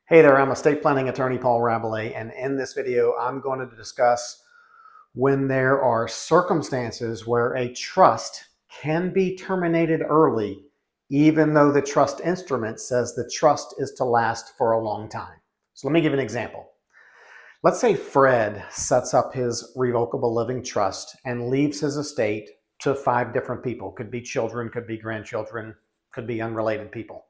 Hey there, I'm estate planning attorney Paul Rabelais, and in this video, I'm going to discuss when there are circumstances where a trust can be terminated early, even though the trust instrument says the trust is to last for a long time. So let me give you an example. Let's say Fred sets up his revocable living trust and leaves his estate to 5 different people. Could be children, could be grandchildren, could be unrelated people.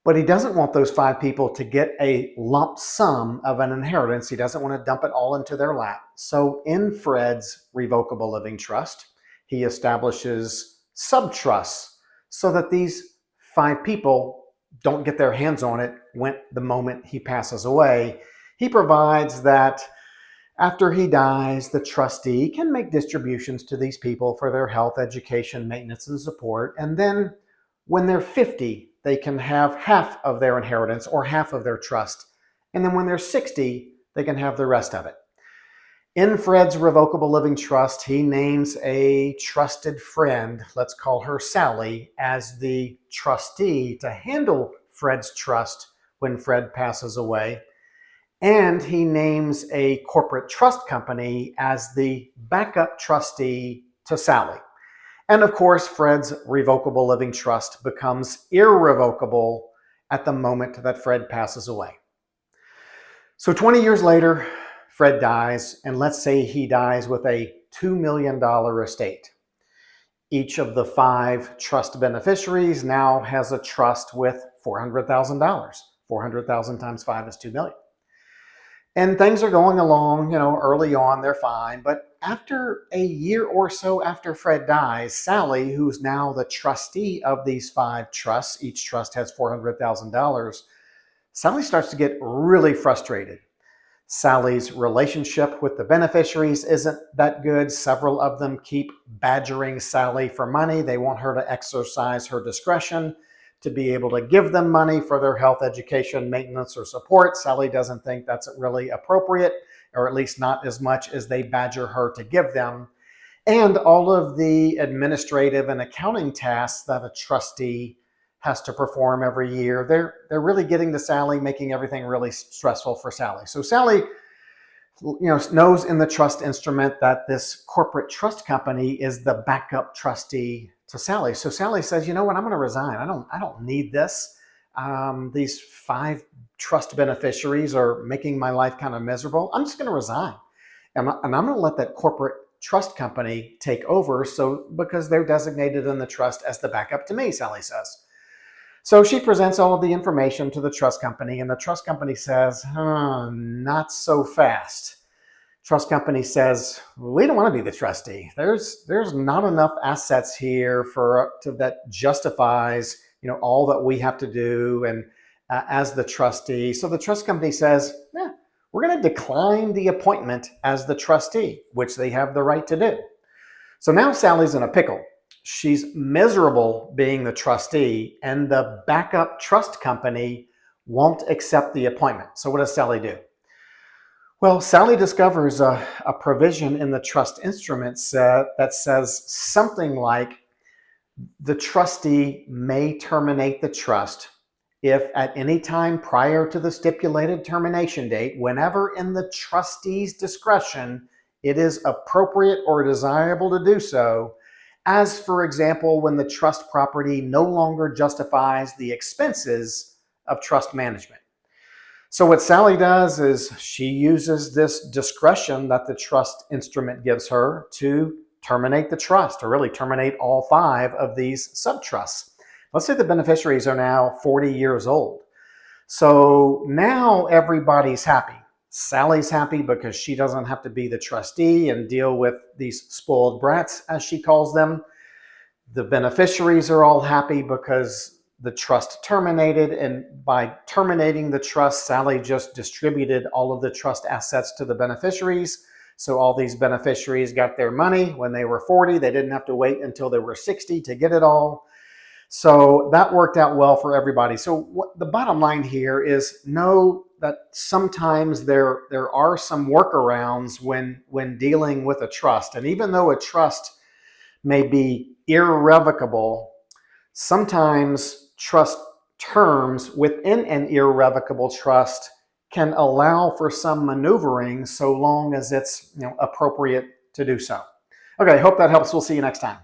But he doesn't want those 5 people to get a lump sum of an inheritance. He doesn't want to dump it all into their lap. So in Fred's revocable living trust, he establishes sub-trusts so that these 5 people don't get their hands on it when the moment he passes away. He provides that after he dies, the trustee can make distributions to these people for their health, education, maintenance, and support. And then when they're 50, they can have half of their inheritance or half of their trust. And then when they're 60, they can have the rest of it. In Fred's revocable living trust, he names a trusted friend, let's call her Sally, as the trustee to handle Fred's trust when Fred passes away. And he names a corporate trust company as the backup trustee to Sally. And of course, Fred's revocable living trust becomes irrevocable at the moment that Fred passes away. So 20 years later, Fred dies, and let's say he dies with a $2 million estate. Each of the 5 trust beneficiaries now has a trust with $400,000. 400,000 times 5 is 2 million. And things are going along, early on, they're fine. But after a year or so after Fred dies, Sally, who's now the trustee of these 5 trusts, each trust has $400,000, Sally starts to get really frustrated. Sally's relationship with the beneficiaries isn't that good. Several of them keep badgering Sally for money. They want her to exercise her discretion to be able to give them money for their health, education, maintenance, or support. Sally doesn't think that's really appropriate, or at least not as much as they badger her to give them. And all of the administrative and accounting tasks that a trustee has to perform every year, they're really getting to Sally, making everything really stressful for Sally. So Sally knows in the trust instrument that this corporate trust company is the backup trustee to Sally. So Sally says, you know what, I'm going to resign. I don't need this. These 5 trust beneficiaries are making my life kind of miserable. I'm just going to resign. And I'm going to let that corporate trust company take over because they're designated in the trust as the backup to me, Sally says. So she presents all of the information to the trust company, and the trust company says, not so fast. Trust company says, we don't want to be the trustee. There's not enough assets here that justifies all that we have to do and as the trustee. So the trust company says, we're going to decline the appointment as the trustee, which they have the right to do. So now Sally's in a pickle. She's miserable being the trustee, and the backup trust company won't accept the appointment. So what does Sally do? Well, Sally discovers a provision in the trust instruments that says something like the trustee may terminate the trust if at any time prior to the stipulated termination date, whenever in the trustee's discretion it is appropriate or desirable to do so, as for example, when the trust property no longer justifies the expenses of trust management. So what Sally does is she uses this discretion that the trust instrument gives her to terminate the trust, or really terminate all 5 of these sub-trusts. Let's say the beneficiaries are now 40 years old. So now everybody's happy. Sally's happy because she doesn't have to be the trustee and deal with these spoiled brats, as she calls them. The beneficiaries are all happy because the trust terminated, and by terminating the trust, Sally just distributed all of the trust assets to the beneficiaries. So all these beneficiaries got their money when they were 40. They didn't have to wait until they were 60 to get it all. So that worked out well for everybody. So what the bottom line here is, know that sometimes there are some workarounds when dealing with a trust. And even though a trust may be irrevocable, sometimes trust terms within an irrevocable trust can allow for some maneuvering so long as it's appropriate to do so. Okay, hope that helps. We'll see you next time.